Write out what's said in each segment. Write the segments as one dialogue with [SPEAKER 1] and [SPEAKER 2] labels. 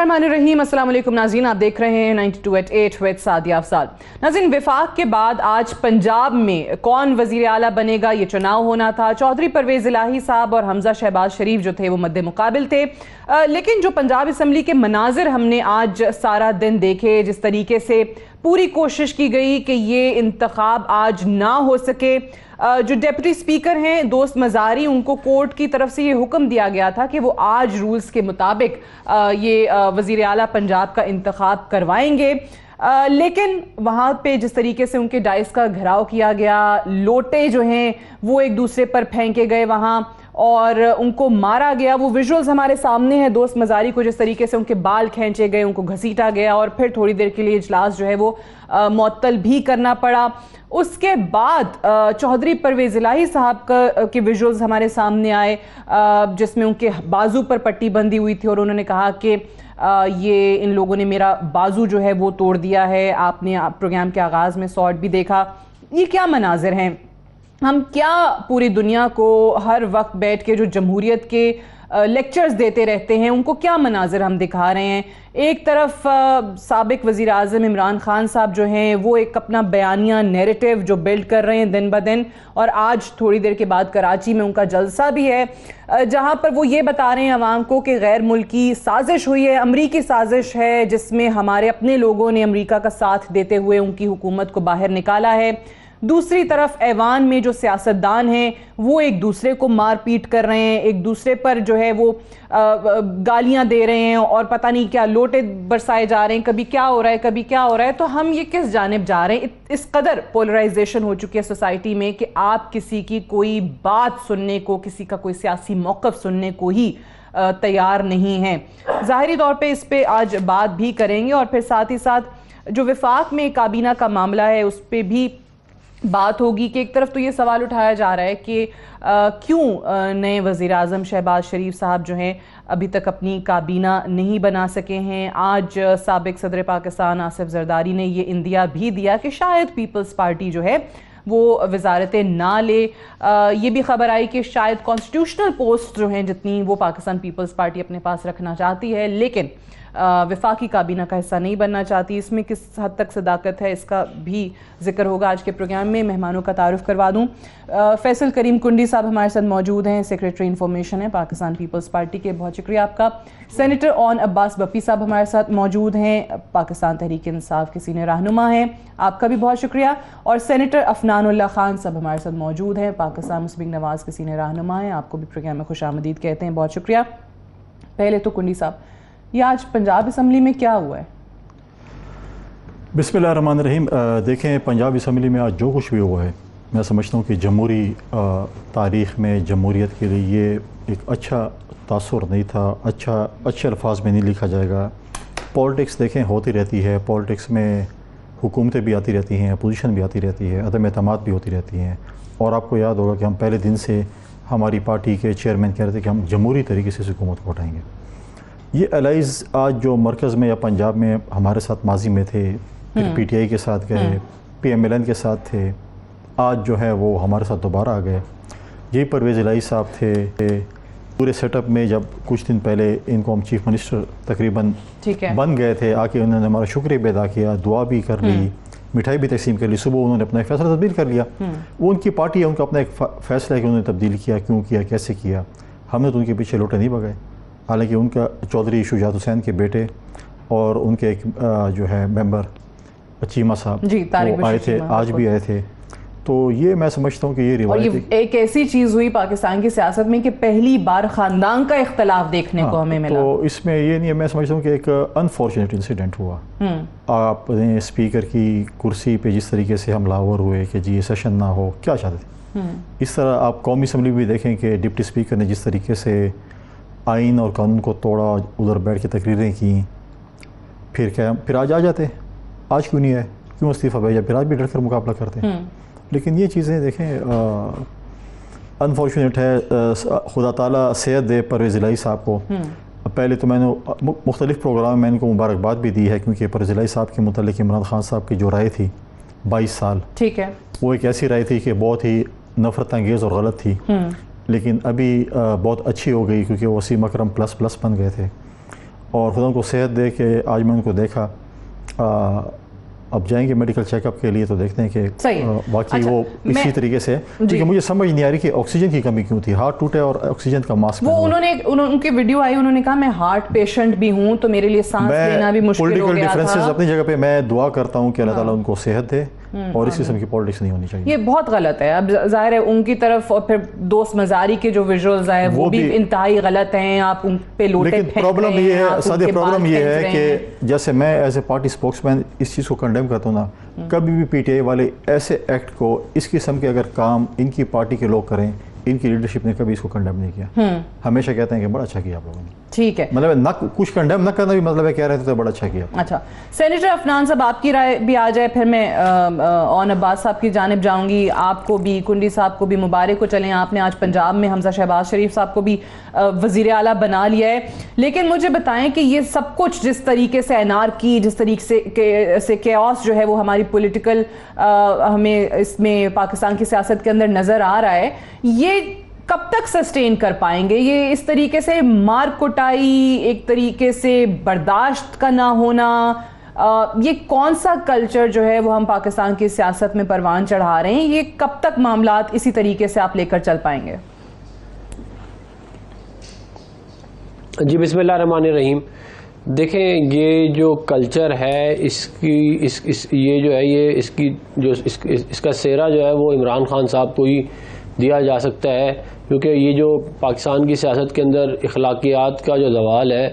[SPEAKER 1] बिस्मिल्लाहिर्रहमानिर्रहीम। अस्सलाम वालेकुम नाज़रीन, आप देख रहे हैं 92@8 विद सादिया अफसाल। नाज़रीन, विफाक के बाद आज पंजाब में कौन वज़ीर आला बनेगा, ये चुनाव होना था। चौधरी परवेज़ इलाही साहब और हमजा शहबाज शरीफ जो थे वो मद्दे मुकाबिल थे, लेकिन जो पंजाब असम्बली के मनाजिर हमने आज सारा दिन देखे, जिस तरीके से पूरी कोशिश की गई कि ये इंतखाब आज ना हो सके। जो डिप्टी स्पीकर हैं दोस्त मज़ारी, उनको कोर्ट की तरफ से ये हुक्म दिया गया था कि वो आज रूल्स के मुताबिक ये वज़ीर आला पंजाब का इंतखाब करवाएंगे, लेकिन वहाँ पे जिस तरीके से उनके डाइस का घेराव किया गया, लोटे जो हैं वो एक दूसरे पर फेंके गए वहाँ और उनको मारा गया। वो विजुअल्स हमारे सामने हैं, दोस्त मज़ारी को जिस तरीके से उनके बाल खींचे गए, उनको घसीटा गया और फिर थोड़ी देर के लिए इजलास जो है वो मुअत्तल भी करना पड़ा। उसके बाद चौधरी परवेज़ इलाही साहब के विजुअल्स हमारे सामने आए, जिसमें उनके बाजू पर पट्टी बंधी हुई थी और उन्होंने कहा कि ये इन लोगों ने मेरा बाजू जो है वो तोड़ दिया है। आपने प्रोग्राम के आगाज़ में शॉट भी देखा। ये क्या मनाजिर हैं? हम क्या पूरी दुनिया को हर वक्त बैठ के जो जमहूरियत के लेक्चर्स देते रहते हैं, उनको क्या मनाजिर हम दिखा रहे हैं? एक तरफ साबिक वज़ीर आज़म इमरान खान साहब जो हैं वो एक अपना बयानिया नैरेटिव जो बिल्ड कर रहे हैं दिन ब दिन, और आज थोड़ी देर के बाद कराची में उनका जलसा भी है जहां पर वो ये बता रहे हैं अवाम को कि गैर मुल्की साजिश हुई है, अमरीकी साजिश है, जिसमें हमारे अपने लोगों ने अमरीका का साथ देते हुए उनकी हुकूमत को बाहर निकाला है। दूसरी तरफ ऐवान में जो सियासतदान हैं वो एक दूसरे को मार पीट कर रहे हैं, एक दूसरे पर जो है वो गालियां दे रहे हैं और पता नहीं क्या लोटे बरसाए जा रहे हैं, कभी क्या हो रहा है कभी क्या हो रहा है। तो हम ये किस जानिब जा रहे हैं? इस कदर पोलराइजेशन हो चुकी है सोसाइटी में कि आप किसी की कोई बात सुनने को, किसी का कोई सियासी मौक़िफ़ सुनने को ही तैयार नहीं हैं। ज़ाहिरी तौर पर इस पर आज बात भी करेंगे और फिर साथ ही साथ जो विफाक में काबीना का मामला है उस पर भी बात होगी कि एक तरफ तो ये सवाल उठाया जा रहा है कि क्यों नए वज़ीर आज़म शहबाज शरीफ साहब जो हैं अभी तक अपनी काबीना नहीं बना सके हैं। आज साबिक सदर पाकिस्तान आसिफ ज़रदारी ने ये इंदिया भी दिया कि शायद पीपल्स पार्टी जो है वो वजारतें ना ले। ये भी खबर आई कि शायद कॉन्स्टिट्यूशनल पोस्ट जो हैं जितनी वो पाकिस्तान पीपल्स पार्टी अपने पास रखना चाहती है, लेकिन वफाकी काबीना का हिस्सा नहीं बनना चाहती। इसमें किस हद तक सदाकत है इसका भी जिक्र होगा आज के प्रोग्राम में। मेहमानों का तारुफ करवा दूँ, फैसल करीम कुंडी साहब हमारे साथ मौजूद हैं, सेक्रेटरी इंफॉर्मेशन है पाकिस्तान पीपल्स पार्टी के, बहुत शुक्रिया आपका। सेनेटर ऑन अब्बास बप्पी साहब हमारे साथ मौजूद हैं, पाकिस्तान तहरीक इंसाफ के सीनियर रहनुमा हैं, आपका भी बहुत शुक्रिया। और सेनेटर अफनानुल्लाह खान साहब हमारे साथ मौजूद हैं, पाकिस्तान मुस्लिम लीग नवाज़ के सीनियर रहनुमा हैं, आपको भी प्रोग्राम में खुशामदीद कहते हैं, बहुत शुक्रिया। पहले तो कुंडी साहब, ये आज पंजाब असम्बली में क्या हुआ है?
[SPEAKER 2] बिस्मिल्लाहिर्रहमानिर्रहीम। देखें, पंजाब असम्बली में आज जो कुछ भी हुआ है, मैं समझता हूँ कि जमहूरी तारीख़ में जमहूरियत के लिए ये एक अच्छा तासुर नहीं था, अच्छे अल्फाज में नहीं लिखा जाएगा। पॉलिटिक्स देखें होती रहती है, पॉलिटिक्स में हुकूमतें भी आती रहती हैं, अपोजिशन भी आती रहती है, अदम एतमाद भी होती रहती हैं। और आपको याद होगा कि हम पहले दिन से हमारी पार्टी के चेयरमैन कह रहे थे कि हम जमहूरी तरीके से हुकूमत को उठाएँगे। ये अलाइज़ आज जो मरकज़ में या पंजाब में हमारे साथ माजी में थे, फिर PTI के साथ गए, PMLN के साथ थे, आज जो है वो हमारे साथ दोबारा आ गए। यही परवेज़ इलाही साहब थे पूरे सेटअप में। जब कुछ दिन पहले इनको हम चीफ मिनिस्टर तकरीबन बन गए थे, आके उन्होंने हमारा शुक्रिया भी अदा किया, दुआ भी कर ली, मिठाई भी तकसीम कर ली। सुबह उन्होंने अपना एक फ़ैसला तब्दील कर लिया। वो उनकी पार्टी है, उनका अपना एक फ़ैसला है कि उन्होंने तब्दील किया, क्यों किया, कैसे किया। हमने तो उनके पीछे लोटे नहीं भगाए। हालांकि उनका चौधरी शुजात हुसैन के बेटे और उनके एक जो है मेंबर चीमा साहब वो आए थे, आज भी आए थे। तो ये मैं समझता हूँ कि ये रिवायत
[SPEAKER 1] एक ऐसी चीज़ हुई पाकिस्तान की सियासत में कि पहली बार ख़ानदान का इख्तलाफ देखने को हमें मिला।
[SPEAKER 2] तो इसमें ये नहीं है, मैं समझता हूँ कि एक अनफॉर्चुनेट इंसिडेंट हुआ। आपने स्पीकर की कुर्सी पे जिस तरीके से हमलावर हुए कि जी ये सेशन ना हो, क्या चाहते थे। इस तरह आप कौमी असम्बली भी देखें कि डिप्टी स्पीकर ने जिस तरीके से आइन और कानून को तोड़ा, उधर बैठ के तकरीरें की, फिर आज आ जाते। आज क्यों नहीं है, क्यों इस्तीफ़ा भेजा, फिर आज भी डरकर मुकाबला करते हैं। लेकिन ये चीज़ें देखें अनफॉर्चुनेट है। खुदा ताला सेहत दे परवेज़ इलाही साहब को। पहले तो मैंने मुख्तलिफ़ प्रोग्राम में इनको मुबारकबाद भी दी है, क्योंकि परवेज़ इलाही साहब के मुतालिक इमरान खान साहब की जो राय थी 22 साल, ठीक है, वो एक ऐसी राय थी कि बहुत ही नफ़रत अंगेज़ और गलत थी। लेकिन अभी बहुत अच्छी हो गई, क्योंकि वसीम अकरम ++ बन गए थे। और खुदा उनको सेहत दे कि आज मैं उनको देखा। अब जाएंगे मेडिकल चेकअप के लिए तो देखते हैं कि बाकी
[SPEAKER 1] अच्छा,
[SPEAKER 2] वो इसी तरीके से, क्योंकि मुझे समझ नहीं आ रही कि ऑक्सीजन की कमी क्यों थी, हार्ट टूटे और ऑक्सीजन का मास्क।
[SPEAKER 1] वो उनकी वीडियो आई, उन्होंने कहा मैं हार्ट पेशेंट भी हूं तो मेरे लिए सांस लेना भी मुश्किल हो गया था।
[SPEAKER 2] डिफरेंसेस अपनी जगह पे, मैं दुआ करता हूं कि अल्लाह ताला उनको सेहत दे और इस किस्म की पॉलिटिक्स नहीं होनी चाहिए।
[SPEAKER 1] ये बहुत गलत है। अब जाहिर है उनकी तरफ, और फिर दोस्त मजारी के जो विजुअल्स आए वो भी इंतहाई गलत हैं। आप उन पे लोटे फेंक रहे हैं।
[SPEAKER 2] लेकिन प्रॉब्लम ये है सादिया, प्रॉब्लम ये है कि जैसे मैं एज ए पार्टी स्पोक्समैन इस चीज़ को कंडेम करता हूँ ना, कभी भी पीटीआई वाले ऐसे एक्ट को, इस किस्म के अगर काम इनकी पार्टी के लोग करें, इनकी लीडरशिप ने कभी इसको कंडेम नहीं किया। हमेशा कहते हैं कि बड़ा अच्छा किया आप लोगों ने।
[SPEAKER 1] ठीक है,
[SPEAKER 2] मतलब ना कुछ कंडेम ना करना भी मतलब है, कह रहे थे तो बड़ा अच्छा किया।
[SPEAKER 1] अच्छा, सेनेटर अफनान साहब आपकी राय भी आ जाए, फिर मैं ऑन अब्बास साहब की जानिब जाऊंगी। आपको भी, कुंडी साहब को भी मुबारक हो, चलें आपने आज पंजाब में हमजा शहबाज शरीफ साहब को भी वजीर आला बना लिया है। लेकिन मुझे बताएं कि ये सब कुछ जिस तरीके से एनार्की, जिस तरीके से केओस जो है वो हमारी पॉलिटिकल हमें इसमें पाकिस्तान की सियासत के अंदर नजर आ रहा है, ये कब तक सस्टेन कर पाएंगे? ये इस तरीके से मार कुटाई, एक तरीके से बर्दाश्त का ना होना, ये कौन सा कल्चर जो है वो हम पाकिस्तान की सियासत में परवान चढ़ा रहे हैं? ये कब तक मामलात इसी तरीके से आप लेकर चल पाएंगे?
[SPEAKER 3] जी बिस्मिल्लाहिर्रहमानिर्रहीम। देखें, ये जो कल्चर है ये जो है, ये इसका सेहरा जो है वो इमरान खान साहब को ही दिया जा सकता है, क्योंकि ये जो पाकिस्तान की सियासत के अंदर अखलाकियात का जो जवाल है,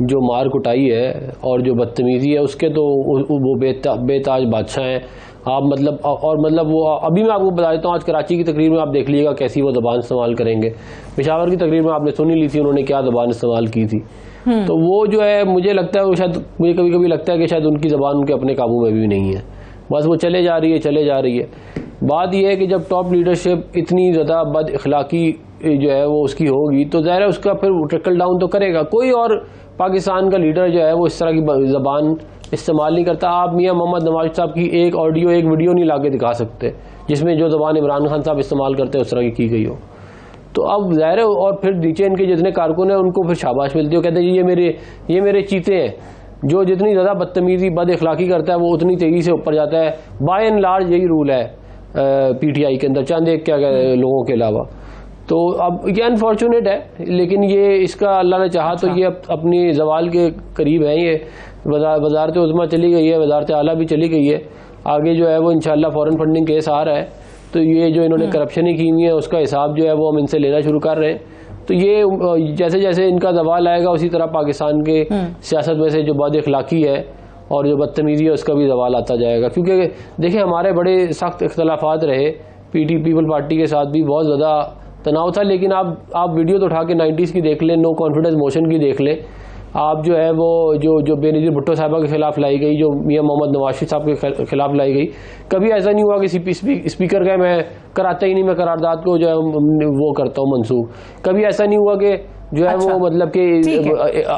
[SPEAKER 3] जो मार कुटाई है और जो बदतमीज़ी है, उसके तो वो बेताज बादशाह हैं आप। मतलब वो अभी मैं आपको बता देता हूँ, आज कराची की तकरीर में आप देख लीजिएगा कैसी वो ज़बान इस्तेमाल करेंगे। पेशावर की तकरीर में आपने सुनी ली थी उन्होंने क्या ज़बान इस्तेमाल की थी। तो वो जो है, मुझे लगता है वो शायद, मुझे कभी कभी लगता है कि शायद उनकी ज़बान उनके अपने काबू में भी नहीं है, बस वो चले जा रही है। बात यह है कि जब टॉप लीडरशिप इतनी ज़्यादा बद अखलाकी जो है वो उसकी होगी, तो ज़ाहिर है उसका फिर ट्रिकल डाउन तो करेगा। कोई और पाकिस्तान का लीडर जो है वो इस तरह की ज़बान इस्तेमाल नहीं करता। आप मियां मोहम्मद नवाज साहब की एक वीडियो नहीं ला के दिखा सकते जिसमें जो ज़बान इमरान खान साहब इस्तेमाल करते हैं उस तरह की गई हो। तो अब ज़ाहिर है, और फिर नीचे इनके जितने कारकुन हैं उनको फिर शाबाश मिलती है, कहते हैं जी ये मेरे चीते हैं। जो जितनी ज़्यादा बदतमीज़ी बद अखलाकी करता है वो उतनी तेज़ी से ऊपर जाता है। बाय एंड लार्ज यही रूल है पीटीआई के अंदर, चंद एक क्या लोगों के अलावा। तो अब ये अनफॉर्चुनेट है, लेकिन ये इसका अल्लाह ने चाहा तो ये अपनी जवाल के करीब है। ये वजारत उज़्मा चली गई है, वजारत आला भी चली गई है, आगे जो है वो इंशाल्लाह फॉरेन फंडिंग केस आ रहा है, तो ये जो इन्होंने करप्शन ही की हुई है उसका हिसाब जो है वो हम इनसे लेना शुरू कर रहे हैं। तो ये जैसे जैसे इनका जवाल आएगा उसी तरह पाकिस्तान के सियासत में से जो बद अखलाकी है और जो बदतमीज़ी है उसका भी जवाल आता जाएगा। क्योंकि देखिए, हमारे बड़े सख्त इख्तलाफात रहे, पीपल पार्टी के साथ भी बहुत ज़्यादा तनाव था, लेकिन आप वीडियो तो उठा के 90s की देख लें, नो कॉन्फिडेंस मोशन की देख लें आप, जो है वो जो बेनज़ीर भुट्टो साहबा के खिलाफ लाई गई, जो मियां मोहम्मद नवाज साहब के खिलाफ लाई गई, कभी ऐसा नहीं हुआ कि स्पीकर गए मैं कराता ही नहीं, मैं करारदाद को जो है वो करता हूँ मनसूख। कभी ऐसा नहीं हुआ कि जो है वो मतलब कि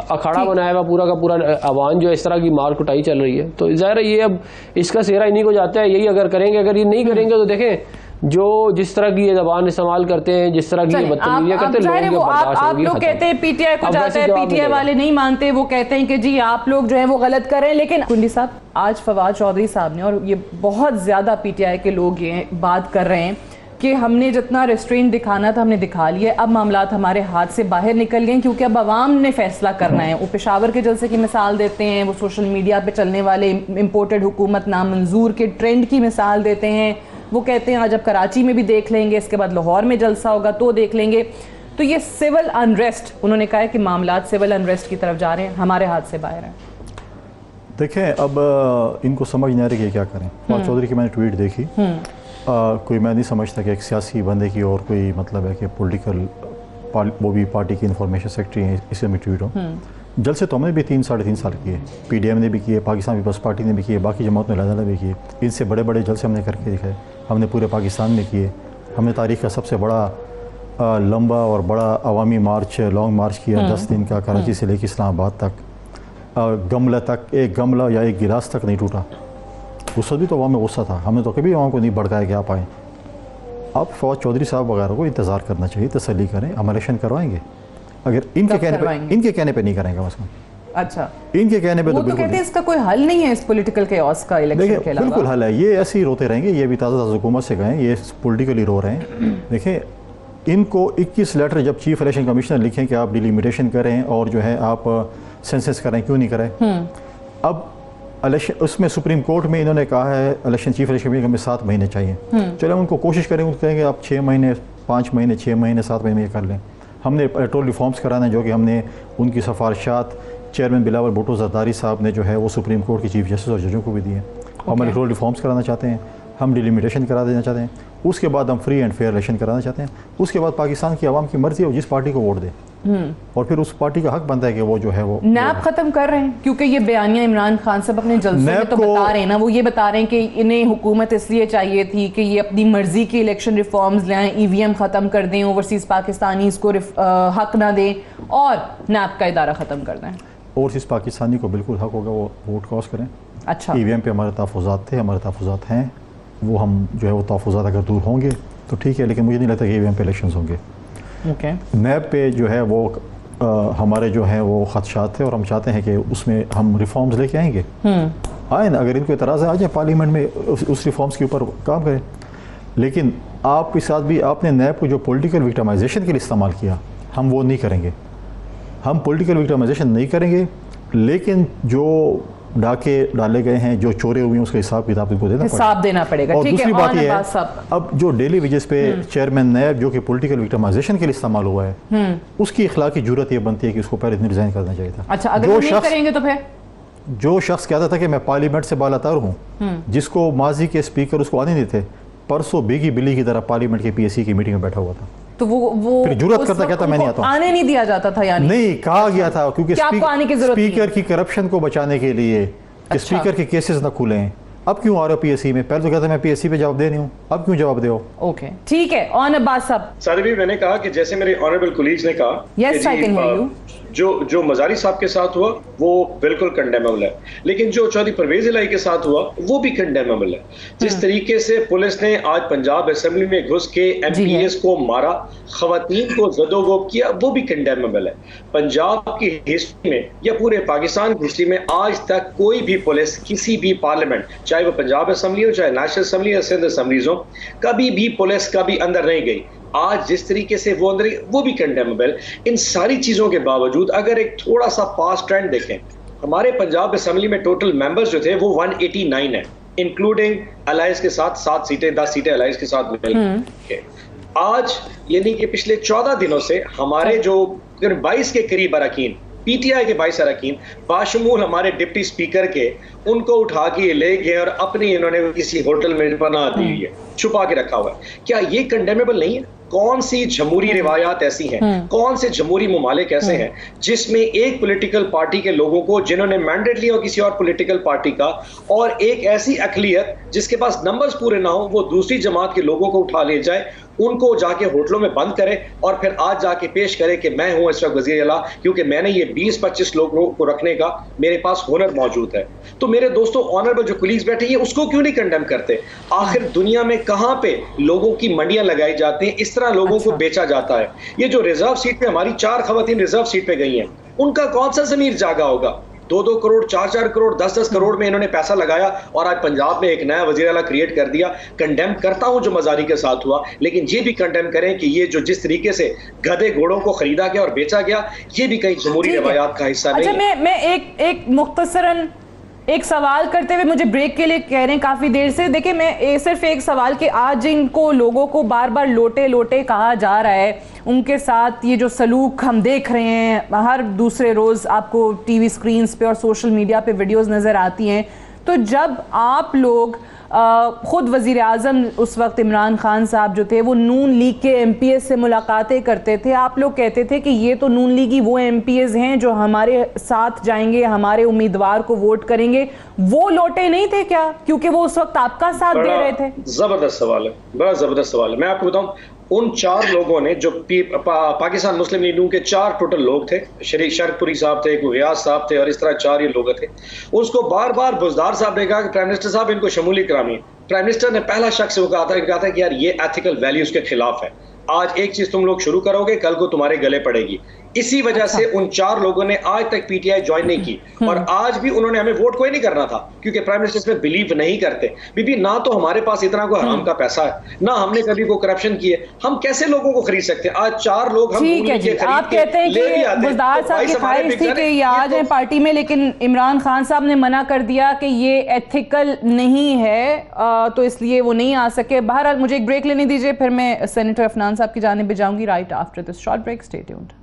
[SPEAKER 3] अखाड़ा बनाया हुआ पूरा का पूरा अवान जो इस तरह की मार कुटाई चल रही है। तो ज़ाहिर है ये अब इसका सेहरा इन्हीं को जाता है। यही अगर करेंगे, अगर ये नहीं करेंगे तो देखें जो जिस तरह की ये जबान इस्तेमाल करते हैं, जिस तरह की बदतमीजियां करते हैं, लोगों
[SPEAKER 1] आप लोग कहते हैं पीटीआई को जाता है, पीटीआई वाले नहीं मानते, वो कहते हैं कि जी आप लोग जो है वो गलत कर रहे हैं। लेकिन कुंडी साहब, आज फवाद चौधरी साहब ने, और ये बहुत ज्यादा पीटीआई के लोग ये बात कर रहे हैं कि हमने जितना रेस्ट्रेंट दिखाना था हमने दिखा लिया, अब मामलात हमारे हाथ से बाहर निकल गए क्योंकि अब अवाम ने फैसला करना है। वो पेशावर के जलसे की मिसाल देते हैं, वो सोशल मीडिया पे चलने वाले इम्पोर्टेड हुकूमत नामंजूर के ट्रेंड की मिसाल देते हैं, वो कहते हैं आज अब कराची में भी देख लेंगे, इसके बाद लाहौर में जलसा होगा तो देख लेंगे। तो ये सिविल अनरेस्ट, उन्होंने कहा है कि मामलात सिविल अनरेस्ट की तरफ जा रहे हैं, हमारे हाथ से बाहर हैं।
[SPEAKER 2] देखें, अब इनको समझ नहीं आ रही कि क्या करें। फवाद चौधरी की मैंने ट्वीट देखी, कोई मैं नहीं समझता कि एक सियासी बंदे की और कोई मतलब है कि पॉलिटिकल वो भी पार्टी की इंफॉर्मेशन सेक्रेटरी है, इसे में ट्वीट हो। जलसे तो हमने भी 3-3.5 साल किए, पीडीएम ने भी किए, पाकिस्तान पीपल्स पार्टी ने भी किए, बाकी जमात ने अलग भी किए। इनसे बड़े बड़े जलसे हमने करके दिखाए, हमने पूरे पाकिस्तान में किए। हमने तारीख़ का सबसे बड़ा लंबा और बड़ा अवामी मार्च, लॉन्ग मार्च किया 10 दिन का, कराची से लेकर इस्लामाबाद तक। गमला तक, एक गमला या एक गिलास तक नहीं टूटा। गुस्सा भी तो अवाम में गुस्सा था, हमने तो कभी अवाम को नहीं भड़काया कि आप आएँ। अब फवाद चौधरी साहब वगैरह को इंतज़ार करना चाहिए, तसल्ली करें, हम इलेक्शन करवाएंगे अगर इनके कहने पे नहीं करेंगे बस।
[SPEAKER 1] अच्छा,
[SPEAKER 2] इनके कहने पे
[SPEAKER 1] वो
[SPEAKER 2] तो
[SPEAKER 1] तो
[SPEAKER 2] बिल्कुल
[SPEAKER 1] कहते हैं इसका कोई हल नहीं है इस पॉलिटिकल केओस का इलेक्शन के
[SPEAKER 2] देखिए
[SPEAKER 1] अलावा।
[SPEAKER 2] बिल्कुल हल है, ये ऐसे ही रोते रहेंगे, ये भी ताज़ा हुकूमत से गए, ये पॉलिटिकली रो रहे हैं। देखिए इनको 21 लेटर जब चीफ इलेक्शन कमिश्नर लिखें कि आप डिलिमिटेशन करें और जो है आप सेंसस करें, क्यों नहीं करें? अब इलेक्शन उसमें सुप्रीम कोर्ट में इन्होंने कहा है इलेक्शन चीफ इलेक्शन कमीशन हमें 7 महीने चाहिए। चलो उनको कोशिश करें, उनको कहेंगे आप 6 महीने 5 महीने 6 महीने 7 महीने में कर लें। हमने इलेक्टोरल रिफॉर्म्स कराना है जो कि हमने उनकी सिफारिशात चेयरमैन बिलावल भुट्टो जरदारी साहब ने जो है वो सुप्रीम कोर्ट के चीफ जस्टिस और जजों को भी दिए। हम इलेक्टोरल रिफॉर्म्स कराना चाहते हैं, हम डिलिमिटेशन करा देना चाहते हैं, उसके बाद हम फ्री एंड फेयर इलेक्शन कराना चाहते हैं, उसके बाद पाकिस्तान की आवाम की मर्जी है जिस पार्टी को वोट दे और फिर उस पार्टी का हक बनता है कि वो जो है वो
[SPEAKER 1] नैब खत्म कर रहे हैं, क्योंकि ये बयानिया इमरान खान साहब अपने जलसे में तो बता रहे हैं ना, वो ये बता रहे हैं कि इन्हें हुकूमत इसलिए चाहिए थी कि ये अपनी मर्जी की इलेक्शन रिफॉर्म्स ले आएं, ईवीएम खत्म कर दें, ओवरसीज पाकिस्तानीज को हक ना दें और नैब का इदारा खत्म कर दें।
[SPEAKER 2] ओवरसीज पाकिस्तानी को बिल्कुल हक होगा वो वोट कास्ट करें।
[SPEAKER 1] अच्छा,
[SPEAKER 2] ईवीएम पे हमारे तहफ़्फ़ुज़ात थे, हमारे तहफ़्फ़ुज़ात हैं, वो हम जो है वो तहफ़्फ़ुज़ात अगर दूर होंगे तो ठीक है, लेकिन मुझे नहीं लगता कि ईवीएम पे इलेक्शंस होंगे।
[SPEAKER 1] ओके,
[SPEAKER 2] नैब पे जो है वो हमारे जो है वो खदशात थे और हम चाहते हैं कि उसमें हम रिफॉर्म्स लेके आएंगे। आए ना, अगर इनको एतराज़ है आ जाए पार्लियामेंट में उस रिफॉर्म्स के ऊपर काम करें। लेकिन आपके साथ भी आपने नैब को जो पॉलिटिकल विक्टिमाइजेशन के लिए इस्तेमाल किया, हम वो नहीं करेंगे। हम पॉलिटिकल विक्टिमाइजेशन नहीं करेंगे, लेकिन जो डाके डाले गए हैं, जो चोरे हुए हैं, उसका हिसाब किताब इनको
[SPEAKER 1] देना पड़ेगा।
[SPEAKER 2] और
[SPEAKER 1] ठीक
[SPEAKER 2] दूसरी
[SPEAKER 1] है,
[SPEAKER 2] बात यह है अब जो डेली वेजेस पे चेयरमैन नैब जो कि पॉलिटिकल विक्टिमाइजेशन के लिए इस्तेमाल हुआ है, उसकी इखलाकी जुर्रत ये बनती है कि उसको पहले दिन रिजाइन करना चाहिए था।
[SPEAKER 1] अच्छा, अगर वो नहीं करेंगे तो फिर
[SPEAKER 2] जो शख्स कहता था कि मैं पार्लियामेंट से बालातर हूँ, जिसको माजी के स्पीकर उसको आने नहीं देते, परसों भीगी बिल्ली की तरह पार्लियामेंट के PSC की मीटिंग में बैठा हुआ था,
[SPEAKER 1] तो वो
[SPEAKER 2] फिर जुर्रत करता कहता मैं नहीं आता हूं।
[SPEAKER 1] आने नहीं दिया जाता था, यानी
[SPEAKER 2] नहीं कहा गया था क्योंकि स्पीकर की करप्शन को बचाने के लिए कि स्पीकर के केसेस ना खुलें। अब क्यों आ रहे हो PSC में? पहले तो कहता मैं PSC पे जवाब दे नहीं हूँ, अब क्यों जवाब दे हो?
[SPEAKER 1] ओके, ठीक है। ऑन अब्बास साहब।
[SPEAKER 4] सादिक भी मैंने कहा कि जैसे मेरे ऑनरेबल कोलीग्स ने कहा,
[SPEAKER 1] yes I can hear you,
[SPEAKER 4] जो मजारी साहब के साथ हुआ वो बिल्कुल कंडेमेबल है, लेकिन जो चौधरी परवेज इलाही के साथ हुआ वो भी कंडेमेबल है। जिस तरीके से पुलिस ने आज पंजाब असेंबली में घुस के MPs को मारा, खवातीन को ज़दोगोब किया, वो भी कंडेमेबल है। पंजाब की हिस्ट्री में या पूरे पाकिस्तान की हिस्ट्री में आज तक कोई भी पुलिस किसी भी पार्लियामेंट, चाहे वो पंजाब असेंबली हो, चाहे नेशनल असेंबली या सिंध असेंबलीज हो, कभी भी पुलिस कभी अंदर नहीं गई। आज जिस तरीके से वो अंदर, वो भी कंडेमेबल। इन सारी चीजों के बावजूद अगर एक थोड़ा सा पास्ट ट्रेंड देखें, हमारे पंजाब असेंबली में टोटल मेंबर्स जो थे वो 189 है, इंक्लूडिंग अलायंस के साथ 7 सीटें, 10 सीटें अलायंस के साथ मिल के। आज यानी कि पिछले 14 दिनों से हमारे जो 22 के करीब अरकान, PTI के 22 अरकान बाशमूल हमारे डिप्टी स्पीकर के, उनको उठा के ले गए और अपनी इन्होंने किसी होटल में पनाह दी हुई है, छुपा के रखा हुआ है। क्या ये कंडेमेबल नहीं है? कौन सी जमहूरी रिवायात ऐसी हैं, कौन से जमहूरी ममालिक ऐसे हैं जिसमें एक पॉलिटिकल पार्टी के लोगों को जिन्होंने मैंडेट लिया हो किसी और पॉलिटिकल पार्टी का, और एक ऐसी अकलियत जिसके पास नंबर्स पूरे ना हो, वो दूसरी जमात के लोगों को उठा ले जाए, उनको जाके होटलों में बंद करे और फिर आज जाके पेश करे कि मैं हूं इस वक्त वजीर आला क्योंकि मैंने ये 20-25 लोगों को रखने का मेरे पास हुनर मौजूद है। तो मेरे दोस्तों, ऑनरेबल जो कुलीग्स बैठे हैं, उसको क्यों नहीं कंडेम करते? आखिर दुनिया में कहां पे लोगों की मंडियां लगाई जाती हैं, इस तरह लोगों को बेचा जाता है? ये जो रिजर्व सीट पे हमारी 4 खवातीन रिजर्व सीट पे गई हैं, उनका कौन सा ज़मीर जागा होगा? 2-2 करोड़, 4-4 करोड़, 10-10 करोड़ में इन्होंने पैसा लगाया और आज पंजाब में एक नया वज़ीर आला क्रिएट कर दिया। कंडेम करता हूं जो मजारी के साथ हुआ, लेकिन ये भी कंडेम करें कि ये जो जिस तरीके से गधे घोड़ों को खरीदा गया और बेचा गया, ये भी कहीं जमहूरी रवायात का हिस्सा नहीं है।
[SPEAKER 1] अच्छा, मैं एक मुख्तसरन एक सवाल करते हुए, मुझे ब्रेक के लिए कह रहे हैं काफ़ी देर से। देखिए, मैं सिर्फ एक सवाल कि आज इनको लोगों को बार बार लोटे लोटे कहा जा रहा है, उनके साथ ये जो सलूक हम देख रहे हैं, हर दूसरे रोज़ आपको TV स्क्रीन्स पे और सोशल मीडिया पे वीडियोस नज़र आती हैं। तो जब आप लोग ख़ुद वज़ीर आज़म उस वक्त इमरान खान साहब जो थे वो नून लीग के MPs से मुलाकातें करते थे, आप लोग कहते थे कि ये तो नून लीगी वो MPs हैं जो हमारे साथ जाएंगे, हमारे उम्मीदवार को वोट करेंगे। वो लोटे नहीं थे क्या, क्योंकि वो उस वक्त आपका साथ दे रहे थे?
[SPEAKER 4] ज़बरदस्त सवाल है, बड़ा ज़बरदस्त सवाल है। मैं आपको बताऊं, उन 4 लोगों ने जो पाकिस्तान मुस्लिम लीग के 4 टोटल लोग थे, शरीक शरकपुरी साहब थे, गुयाज साहब थे और इस तरह 4 ये लोग थे। उसको बार बार बुज़दार साहब ने कहा कि प्राइम मिनिस्टर साहब इनको शमूली करानी। प्राइम मिनिस्टर ने पहला शख्स वो कहा था कि यार ये एथिकल वैल्यूज के खिलाफ है। आज एक चीज तुम लोग शुरू करोगे, कल को तुम्हारे गले पड़ेगी। इसी वजह से उन 4 लोगों ने आज तक पीटीआई ज्वाइन नहीं की, और आज भी उन्होंने हमें वोट कोई नहीं करना था क्योंकि प्राइम मिनिस्टर इसमें बिलीव नहीं करते। बीबी, ना तो हमारे पास इतना कोई हराम का पैसा है, ना हमने कभी कोई करप्शन की है, हम कैसे लोगों को खरीद सकते हैं? आज 4 लोग हम
[SPEAKER 1] ठीक है जी, आप कहते हैं कि गुलजार साहब की ख्वाहिश थी कि ये आ जाए पार्टी में, लेकिन इमरान खान साहब ने मना कर दिया कि ये एथिकल नहीं है, तो इसलिए वो नहीं आ सके। बहरहाल मुझे एक ब्रेक लेने दीजिए, फिर मैं सेनेटर अफनान साहब की जानिब जाऊंगी right after this short break. Stay tuned.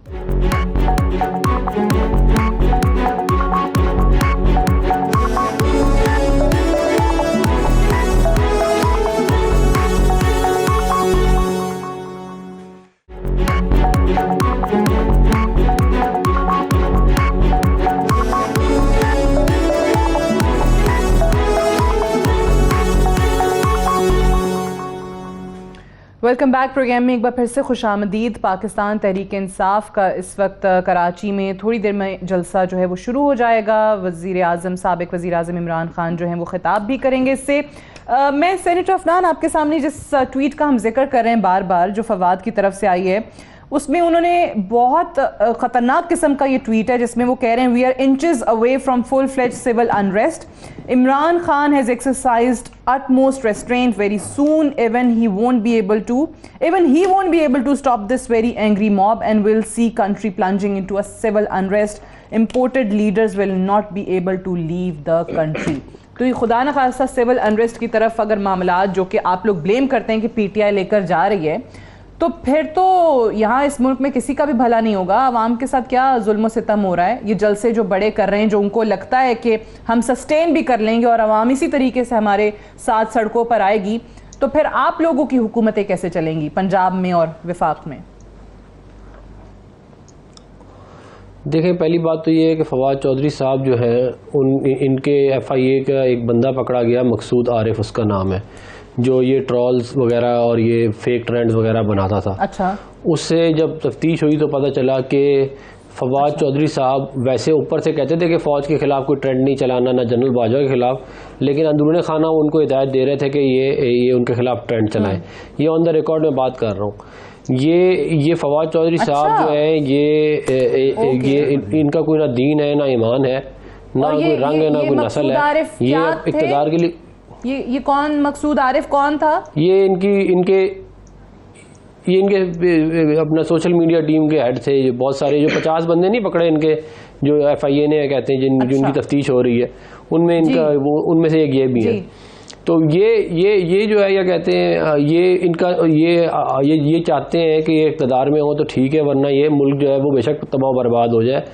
[SPEAKER 1] Welcome back. Programme में एक बार फिर से खुशामदीद। पाकिस्तान तहरीक इंसाफ का इस वक्त कराची में थोड़ी देर में जलसा जो है वो शुरू हो जाएगा। वज़ीर आज़म, साबिक़ वज़ीर आज़म इमरान खान जो हैं वो ख़िताब भी करेंगे। इससे मैं सेनेटर अफनान, आपके सामने जिस ट्वीट का हम जिक्र कर रहे हैं बार बार, जो फवाद की तरफ से आई है, उसमें उन्होंने बहुत ख़तरनाक किस्म का ये ट्वीट है जिसमें वो कह रहे हैं we are inches away from full fledge civil unrest. Imran Khan has exercised utmost restraint very soon, even he won't be able to stop this very angry mob and will see country plunging into a civil unrest. Imported leaders will not be able to leave the country. तो ये खुदा न खास्ता civil unrest की तरफ अगर मामलात जो कि आप लोग ब्लेम करते हैं कि पीटीआई लेकर जा रही है, तो फिर तो यहाँ इस मुल्क में किसी का भी भला नहीं होगा। आवाम के साथ क्या जुल्म सितम हो रहा है? ये जलसे जो बड़े कर रहे हैं, जो उनको लगता है कि हम सस्टेन भी कर लेंगे और आवाम इसी तरीके से हमारे साथ सड़कों पर आएगी, तो फिर आप लोगों की हुकूमतें कैसे चलेंगी पंजाब में और विफाक में?
[SPEAKER 3] देखें, पहली बात तो ये है कि फवाद चौधरी साहब जो है इनके FIA का एक बंदा पकड़ा गया, मकसूद आरिफ उसका नाम है, जो ये ट्रॉल्स वगैरह और ये फेक ट्रेंड्स वगैरह बनाता था।
[SPEAKER 1] अच्छा। उससे
[SPEAKER 3] जब तफ्तीश हुई तो पता चला कि फवाद चौधरी साहब वैसे ऊपर से कहते थे कि फ़ौज के ख़िलाफ़ कोई ट्रेंड नहीं चलाना, ना जनरल बाजवा के ख़िलाफ़, लेकिन अंदरूनी खाना उनको हिदायत दे रहे थे कि ये उनके ख़िलाफ़ ट्रेंड चलाएं। ये ऑन द रिकॉर्ड में बात कर रहा हूँ। ये फवाद चौधरी साहब जो है ये इनका कोई ना दीन है, ना ईमान है, ना कोई रंग है, ना कोई नस्ल है। ये इक़्तिदार के लिए
[SPEAKER 1] ये कौन मकसूद आरिफ कौन था?
[SPEAKER 3] ये इनके अपना सोशल मीडिया टीम के हेड थे। बहुत सारे जो 50 बंदे नहीं पकड़े इनके, जो FIA ने कहते हैं जिनकी तफ्तीश हो रही है, उनमें इनका उनमें से एक ये भी है। तो ये जो है, या कहते हैं ये चाहते हैं कि ये इक़्तिदार में हो तो ठीक है, वरना ये मुल्क जो है वो बेशक तबाह बर्बाद हो जाए।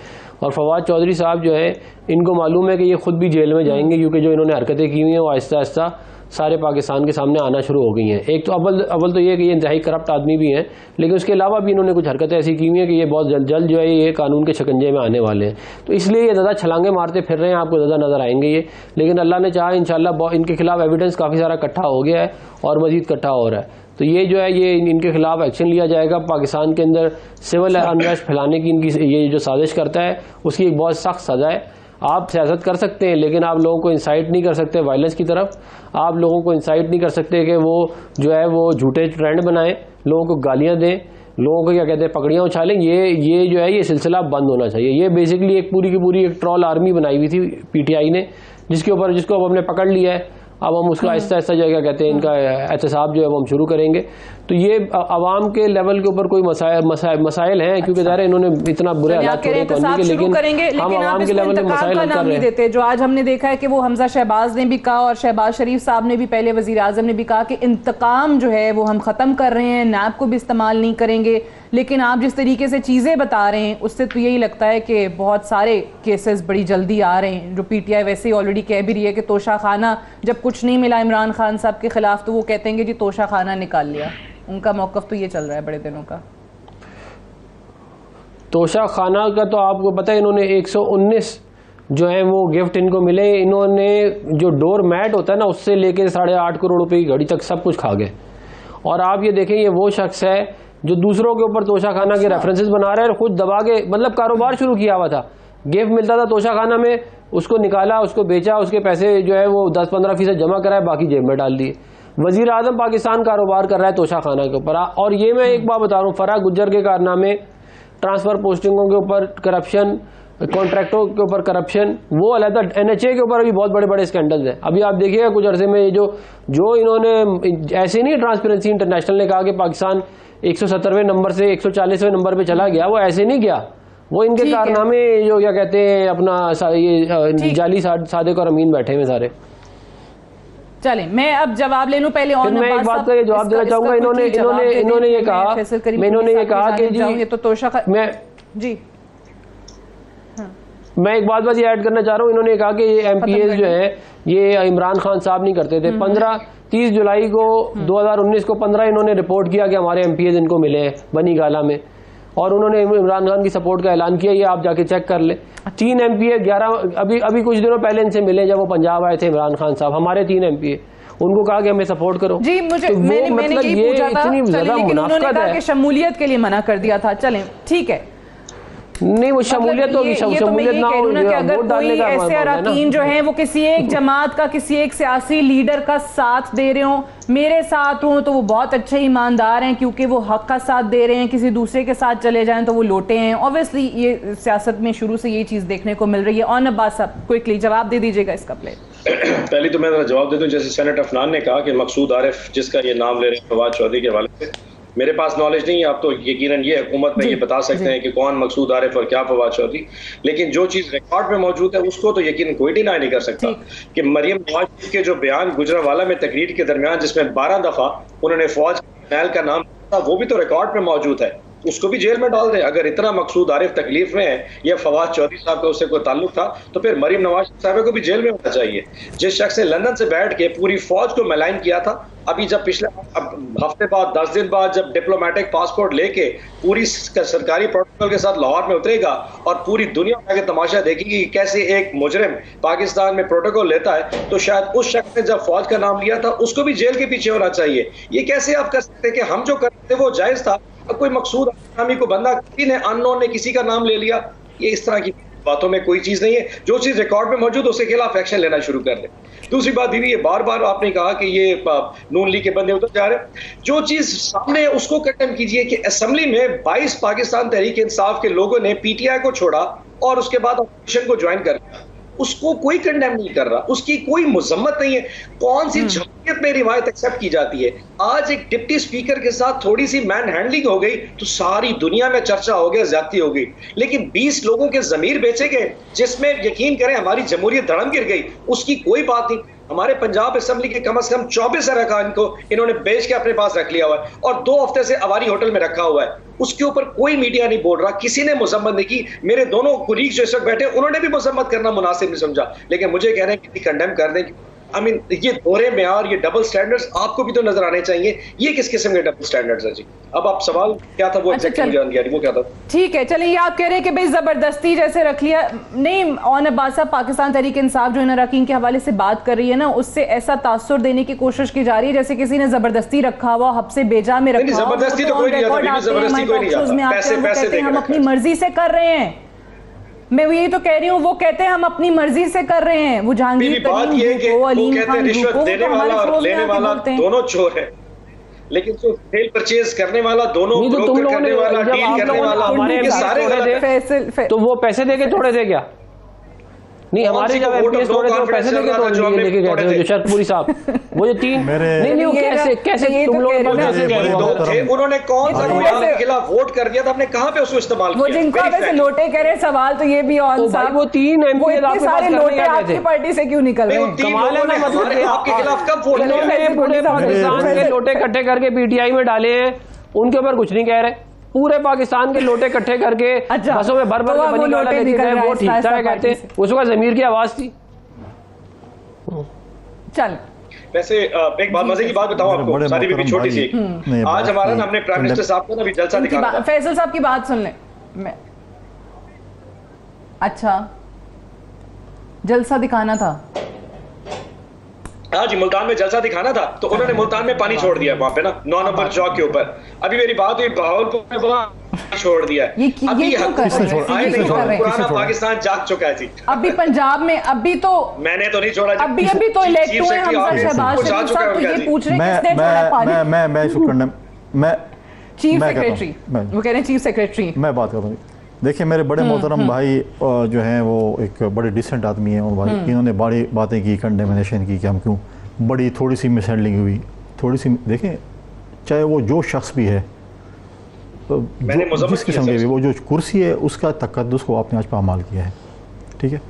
[SPEAKER 3] और फवाद चौधरी साहब जो है, इनको मालूम है कि ये खुद भी जेल में जाएंगे, क्योंकि जो इन्होंने हरकतें की हुई हैं वो आहिस्ता आहिस्ता सारे पाकिस्तान के सामने आना शुरू हो गई हैं। एक तो अव्वल तो ये कि ये इंतहाई करप्ट आदमी भी हैं, लेकिन उसके अलावा भी इन्होंने कुछ हरकतें ऐसी की हुई हैं कि ये बहुत जल्द जो है ये कानून के शिकंजे में आने वाले हैं। तो इसलिए ये ज़्यादा छलांगे मारते फिर रहे हैं, आपको ज़्यादा नज़र आएंगे ये। लेकिन अल्लाह ने चाहा इंशाल्लाह इनके खिलाफ एविडेंस काफ़ी सारा इकट्ठा हो गया है और मज़ीद इकट्ठा हो रहा है। तो ये जो है ये इनके खिलाफ एक्शन लिया जाएगा। पाकिस्तान के अंदर सिविल अनरेस्ट फैलाने की इनकी ये जो साजिश करता है उसकी एक बहुत सख्त सज़ा है। आप सियासत कर सकते हैं, लेकिन आप लोगों को इंसाइट नहीं कर सकते वायलेंस की तरफ। आप लोगों को इंसाइट नहीं कर सकते कि वो जो है वो झूठे ट्रेंड बनाएं, लोगों को गालियां दें, लोगों को क्या कहते हैं पकड़ियां उछालें। ये जो है ये सिलसिला बंद होना चाहिए। ये बेसिकली एक पूरी की पूरी एक ट्रॉल आर्मी बनाई हुई थी पीटीआई ने, जिसको अब हमने पकड़ लिया है। अब हम उसका आहिस्ता आहिस्ता जो क्या कहते हैं इनका एहतसाब जो है वो हम शुरू करेंगे। तो ये आवाम के लेवल के ऊपर कोई मसाइल हैं, क्योंकि ज़ाहिर इन्होंने इतना बुरे हालात छोड़े इकोनॉमी के, लेकिन हम आवाम के लेवल में मसाइल हल कर रहे हैं।
[SPEAKER 1] जो आज हमने देखा है कि वो हमजा शहबाज ने भी कहा और शहबाज शरीफ साहब ने भी, पहले वजीर आजम ने भी कहा कि इंतकाम जो है वो हम ख़त्म कर रहे हैं, नैब को भी इस्तेमाल नहीं करेंगे। लेकिन आप जिस तरीके से चीज़ें बता रहे हैं उससे तो यही लगता है कि बहुत सारे केसेस बड़ी जल्दी आ रहे हैं। जो पीटीआई वैसे ही ऑलरेडी कह भी रही है कि तोशा खाना, जब कुछ नहीं मिला इमरान खान साहब के खिलाफ तो वो कहते हैं कि जी तोशा खाना निकाल लिया। उनका मौक़िफ़ तो ये चल रहा है बड़े दिनों का।
[SPEAKER 3] तोशा खाना का तो आपको पता है, इन्होंने 119 जो है वो गिफ्ट इनको मिले। इन्होंने जो डोर मैट होता है ना, उससे लेके 8.5 करोड़ रुपए की घड़ी तक सब कुछ खा गए। और आप ये देखें, ये वो शख्स है जो दूसरों के ऊपर तोशा खाना के रेफरेंसेस बना रहा है और खुद दबा के मतलब कारोबार शुरू किया हुआ था। गिफ्ट मिलता था तोशा खाना में, उसको निकाला, उसको बेचा, उसके पैसे जो है वो 10-15% जमा कराए, बाकी जेब में डाल दिए। वजीर आजम पाकिस्तान कारोबार कर रहा है तोशा खाना के ऊपर। और ये मैं एक बात बता रहा हूँ, फराह गुज्जर के कारनामे ट्रांसफर पोस्टिंगों के ऊपर करप्शन, कॉन्ट्रैक्टों के ऊपर करप्शन, वो अलग था। NHA के ऊपर अभी बहुत बड़े बड़े स्कैंडल्स हैं। अभी आप देखिएगा कुछ अरसे में जो इन्होंने ऐसे नहीं, ट्रांसपेरेंसी इंटरनेशनल ने कहा कि पाकिस्तान 170वें नंबर से 140वें नंबर पे चला गया, वो ऐसे नहीं गया। वो इनके कारनामे जो क्या कहते हैं अपना ये जाली सादिक और अमीन बैठे हुए सारे।
[SPEAKER 1] चलें, मैं अब जवाब ले लूं पहले। और
[SPEAKER 3] मैं एक बात का जवाब देना चाहूंगा। इन्होंने ये कहा, इन्होंने ये कहा कि जी
[SPEAKER 1] तो तोशा
[SPEAKER 3] मैं
[SPEAKER 1] जी
[SPEAKER 3] मैं एक बात बस ये ऐड करना चाह रहा हूँ। इन्होंने कहा कि ये MPAs जो है ये इमरान खान साहब नहीं करते थे। 30 जुलाई को 2019 को 15 इन्होंने रिपोर्ट किया कि हमारे MPAs इनको मिले हैं बनी गाला में, और उन्होंने इमरान खान की सपोर्ट का ऐलान किया। ये आप जाके चेक कर ले। 3 MPA 11 अभी कुछ दिनों पहले इनसे मिले जब वो पंजाब आए थे इमरान खान साहब, हमारे 3 MPA, उनको कहा कि हमें सपोर्ट करो
[SPEAKER 1] जी। मुझे
[SPEAKER 3] तो
[SPEAKER 1] मैंने
[SPEAKER 3] मतलब
[SPEAKER 1] यही पूछा था,
[SPEAKER 3] इतनी ज्यादा
[SPEAKER 1] लेकिन उन्होंने
[SPEAKER 3] मुनाफिकत
[SPEAKER 1] कहा
[SPEAKER 3] है
[SPEAKER 1] कि शमूलियत के लिए मना कर दिया था। चलें ठीक है,
[SPEAKER 3] नहीं वो शमूलियत होगी, शमूलियत ना हो,
[SPEAKER 1] कि अगर कोई ऐसे अरकान जो हैं वो किसी एक जमात का, किसी एक सियासी लीडर का साथ दे रहे हो, मेरे साथ हों तो वो बहुत अच्छे ईमानदार हैं क्योंकि वो हक का साथ दे रहे हैं, किसी दूसरे के साथ चले जाएं तो वो लोटे हैं। ऑब्वियसली ये सियासत में शुरू से ये चीज़ देखने को मिल रही है। और अब्बास साहब क्विकली जवाब दे दीजिएगा इसका प्ले।
[SPEAKER 4] पहले तो मैं जवाब दे दूं, जैसे सेनेटर अफनान ने कहा कि मकसूद आरिफ जिसका ये नाम ले रहे हैं फवाद चौधरी के हवाले से, मेरे पास नॉलेज नहीं है। आप तो यकीनन ये हुकूमत में ये बता सकते हैं कि कौन मकसूद आरिफ और क्या फवाद चौधरी, लेकिन जो चीज रिकॉर्ड में मौजूद है उसको तो यकीनन कोई डिनाई नहीं कर सकता कि मरियम नवाज के जो बयान गुजरांवाला में तकरीर के दरमियान जिसमें 12 दफा उन्होंने फौज का नाम था, वो भी तो रिकॉर्ड में मौजूद है, उसको भी जेल में डाल दें। अगर इतना मकसूद आरिफ तकलीफ में है या फवाद चौधरी साहब का उससे कोई ताल्लुक था तो फिर मरियम नवाज साहब को भी जेल में होना चाहिए। जिस शख्स ने लंदन से बैठ के पूरी फौज को मलाइन किया था, अभी जब पिछले हफ्ते बाद 10 दिन बाद जब डिप्लोमेटिक पासपोर्ट लेके पूरी सरकारी प्रोटोकॉल के साथ लाहौर में उतरेगा और पूरी दुनिया आगे तमाशा देखेगी कि कैसे एक मुजरिम पाकिस्तान में प्रोटोकॉल लेता है, तो शायद उस शख्स ने जब फौज का नाम लिया था उसको भी जेल के पीछे होना चाहिए। ये कैसे आप कर सकते कि हम जो करते वो जायज था, कोई मकसूद नामी को बंदा किसी ने अननोन ने किसी का नाम ले लिया, ये इस तरह की बातों में कोई चीज नहीं है। जो चीज रिकॉर्ड में मौजूद उसके खिलाफ एक्शन लेना शुरू कर दे। दूसरी बात बीवी, ये बार बार आपने कहा कि ये नून लीग के बंदे उधर जा रहे हैं, जो चीज सामने है उसको कंडेम कीजिए कि असेंबली में 22 पाकिस्तान तहरीक इंसाफ के लोगों ने PTI को छोड़ा और उसके बाद ऑपोजिशन को ज्वाइन कर लिया, उसको कोई कंडेम नहीं कर रहा, उसकी कोई मजम्मत नहीं है। कौन सी जमहूरियत में रिवायत एक्सेप्ट की जाती है? आज एक डिप्टी स्पीकर के साथ थोड़ी सी मैन हैंडलिंग हो गई तो सारी दुनिया में चर्चा हो गया, ज्यादती हो गई, लेकिन 20 लोगों के जमीर बेचे गए जिसमें यकीन करें हमारी जमहूरियत धड़म गिर गई, उसकी कोई बात नहीं। हमारे पंजाब असेंबली के कम से कम 24 अरकान को इन्होंने बेच के अपने पास रख लिया हुआ है और 2 हफ्ते से अवारी होटल में रखा हुआ है, उसके ऊपर कोई मीडिया नहीं बोल रहा, किसी ने मजम्मत नहीं की। मेरे दोनों कुलीग जो इस वक्त बैठे उन्होंने भी मजम्मत करना मुनासिब नहीं समझा, लेकिन मुझे कह रहे हैं कि कंडेम कर दें। ये दोहरे मेयार, ये डबल स्टैंडर्ड्स आपको भी तो नजर आने चाहिए। ये किस किस्म के डबल स्टैंडर्ड्स है जी? अब आप सवाल क्या था वो एग्जैक्टली जान गया, वो क्या था?
[SPEAKER 1] ठीक है, चलिए आप कह रहे हैं कि भाई जबरदस्ती जैसे रख लिया नहीं। ऑन अब्बास साहब, पाकिस्तान तहरीक इंसाफ जो इन अरकान के हवाले से बात कर रही है ना, उससे ऐसा तासुर देने की कोशिश की जा रही है जैसे किसी ने जबरदस्ती रखा हुआ, हब से बेजा में रखा हुआ।
[SPEAKER 4] जबरदस्ती तो कोई नहीं आता, जबरदस्ती कोई नहीं आता, पैसे
[SPEAKER 1] हम अपनी मर्जी से कर रहे हैं। मैं यही तो कह रही हूँ, वो कहते हैं हम अपनी मर्जी से कर रहे हैं। वो जहांगीर तरीन को, अलीम खान
[SPEAKER 4] रिश्वत देने वाला और लेने वाला दोनों चोर है, लेकिन जो सेल परचेज करने वाला दोनों, ब्रोकर करने वाला, डील करने वाला, हमारे सारे
[SPEAKER 3] तो वो पैसे देके तोड़े थे क्या? नहीं, हमारे जब MPS तोड़े थे वो पैसे देके लेके गए थे शरतपुरी साहब। वो जो 3 नहीं कैसे तुम लोग
[SPEAKER 4] उन्होंने कौन सा के खिलाफ वोट कर दिया था, आपने कहाँ पे उसको इस्तेमाल किया?
[SPEAKER 1] वो जिनको वैसे लोटे करे सवाल, तो ये भी ऑन साहब,
[SPEAKER 3] वो 3 MPS आपके पास
[SPEAKER 1] लोटे आपकी पार्टी से क्यों निकल रहे हैं?
[SPEAKER 3] कमाल है ना, मतलब
[SPEAKER 4] आपके खिलाफ कब वोट
[SPEAKER 3] किया? पूरे पाकिस्तान के लोटे इकट्ठे करके PTI में डाले हैं, उनके ऊपर कुछ नहीं कह रहे। पूरे पाकिस्तान के लोटे इकट्ठे करके बसों में भर भर के बनी गाला लेके गए, वो ठीक था कहते हैं, उसका ज़मीर की आवाज थी।
[SPEAKER 1] चल
[SPEAKER 4] वैसे एक बात मजे की बात बताऊं आपको, सारी भी छोटी सी। आज हमारा ना हमने प्राइम मिनिस्टर साहब को ना भी जलसा दिखाना था।
[SPEAKER 1] फैसल साहब की बात सुन ले। अच्छा, जलसा दिखाना था
[SPEAKER 4] आज मुल्तान में, जलसा दिखाना था, तो उन्होंने मुल्तान में पानी छोड़ दिया वहां पे ना 9 नंबर चौक के ऊपर। अभी मेरी बात हुई बहावलपुर में, वहां छोड़ दिया है। अभी पुराना पाकिस्तान जाग चुका है जी।
[SPEAKER 1] अभी पंजाब में अभी तो मैंने तो नहीं छोड़ा, अभी तो इलेक्ट हुए हमजा शहबाज शरीफ साहब, तो ये पूछ रहे किसने छोड़ा पानी?
[SPEAKER 2] मैं इसको कंडेम, मैं
[SPEAKER 1] चीफ
[SPEAKER 2] मैं कहता हूँ,
[SPEAKER 1] सेक्रेटरी, वो कह रहे हैं चीफ सेक्रेटरी।
[SPEAKER 2] मैं बात करता हूँ। देखिए मेरे बड़े मोहतरम भाई जो हैं वो एक बड़े डिसेंट आदमी हैं, और भाई इन्होंने बड़ी बातें की, कंडेमिनेशन की कि हम क्यों, बड़ी थोड़ी सी मिसहैंडलिंग हुई, थोड़ी सी। देखें चाहे वो जो शख्स भी है, जिस किस्म के भी, वो जो कुर्सी है उसका तकद्दुस को आपने आज पामाल किया है, ठीक है।